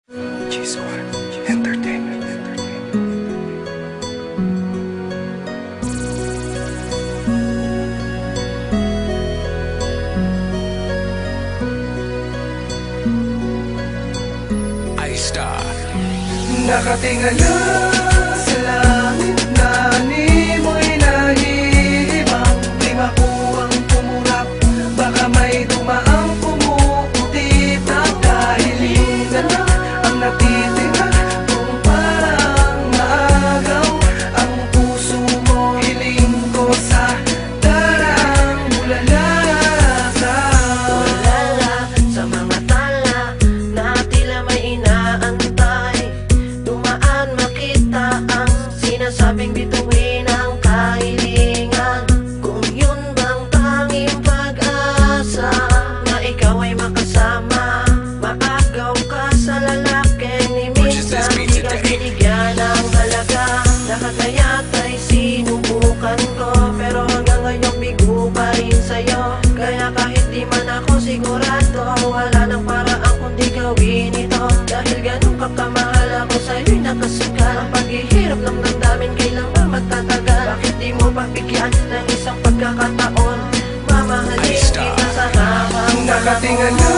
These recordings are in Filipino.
G-Squad Entertainment. I-Star. Nakatingala sa langit na ni mo'y nahihibang. Di makuwang pumurap, baka may dumaang pumuputi na kahilingan na ang natitira. Kung parang maagaw ang puso mo, hiling ko sa darang bulalaka. Tulala sa mga tala na tila may inaantay. Dumaan makita ang sinasabing bituin ang kahilingan. Kung yun bang tanging pag-asa na ikaw ay makasama, maagaw ka sa lalaki ni minsan di ka binigyan ng halaga. Nakakayat ay sinubukan ko, pero hanggang ngayon bigo pa rin sa'yo. Kaya kahit di man ako sigurado, wala nang paraan kundi gawin ito. Dahil ganun kakamahal ako sa'yo'y nakasugal. Ang paghihirap ng damdamin kailan ba magtatagal? Bakit di mo pagbigyan ng isang pagkakataon? Mamahalin kita sa habang Nakatingala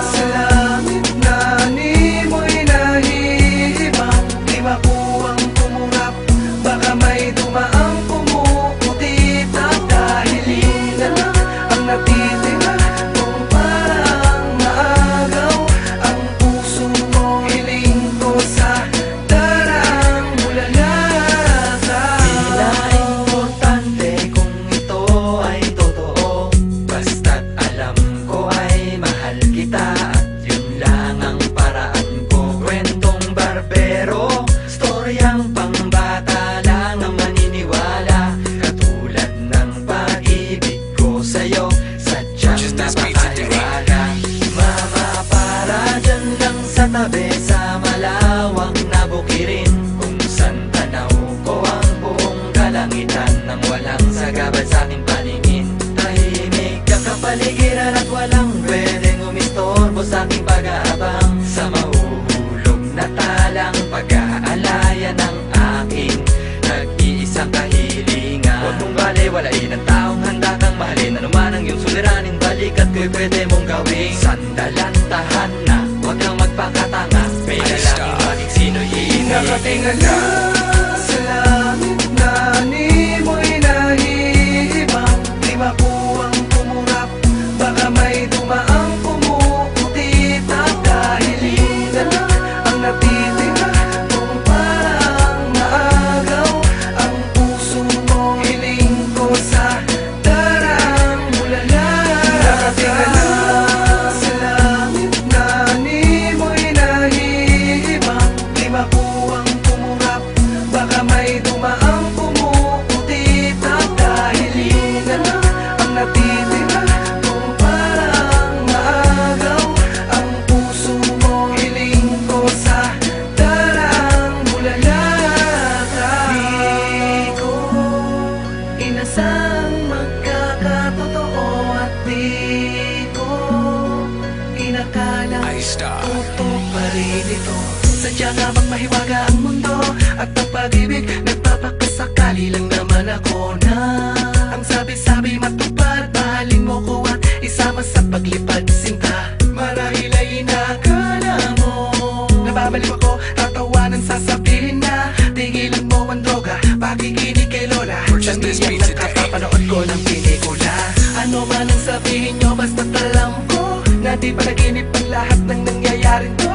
sa langit na ni mo'y nahihibang. Di makuwang pumurap, baka may dumaang pumuputi na kahilingan na ang natitira. Kung parang maagaw ang puso mo, hiling ko sa darang bulalaka. Tila importante kung ito ay totoo, basta't alam ko ay mahal kita at yun lang ang paraan ko. Kwentong barbero, storyang pangbata lang ang maniniwala. Katulad ng pag-ibig ko sa'yo, sadyang Just this beat today. napakaliwala. Mama, para dyan lang sa tabi sa malawak na bukirin, kung saan tanaw ko ang buong kalangitan nang walang sagabal sa aking paningin. Tahimik ang kapaligiran at walang pwedeng umistorbo sa aking pag-aabang. Sa mahuhulog na talang pag-aalaya ng aking nag-iisang kahilingan. Huwag mong baliwalain ang taong handa kang mahalin. Ano man ang iyong suliranin, balikat ko'y pwede mong gawing sandalan, tahanan. Huwag kang magpakatanga, may lalaki maging sino'y iinit. Nakatingala sa langit na ni mo'y nahihibang. Di makuwang pumurap, baka may dumaang pumuputi na kahilingan na ang natitira. Kung parang maagaw ang puso mo, hiling ko sa darang bulalaka. Nakatingala sa langit na ni mo'y nahihibang. Di makuwang pumurap, baka may dumaang pumuputi na kahilingan na ang natitira. Kung parang maagaw ang puso mo, hiling ko sa darang bulalaka. Di ko inasang magkakatotoo at di ko inakala I-Star. totoo pa rin ito. Sadya nga bang mahiwaga ang mundo at ang pag-ibig nagpapakasakali lang naman ako na ang sabi-sabi matupad. Mahalin mo ko at isama sa paglipad sinta. Marahil ay inakala mo nababaliw ako, tatawanan sasabihin na tigilan mo ang droga, pakikinig kay Lola. Just this Tangiyak beat lang today. kapapanood ko ng pelikula. Ano man ang sabihin nyo, basta't alam ko na di panaginip ang lahat ng nangyayari to.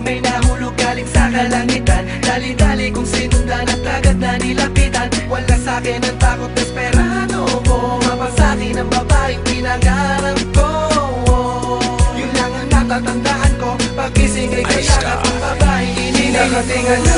May nahulog galing sa kalangitan, dali-dali kung sinundan at agad na nilapitan. Wala sa'kin ang takot, desperado ko mapasakin ang babaeng pinangarap ko. Yun lang ang natatandaan ko, pag-gising ay kaya I-Star. ang babaeng iniling. Nakatingala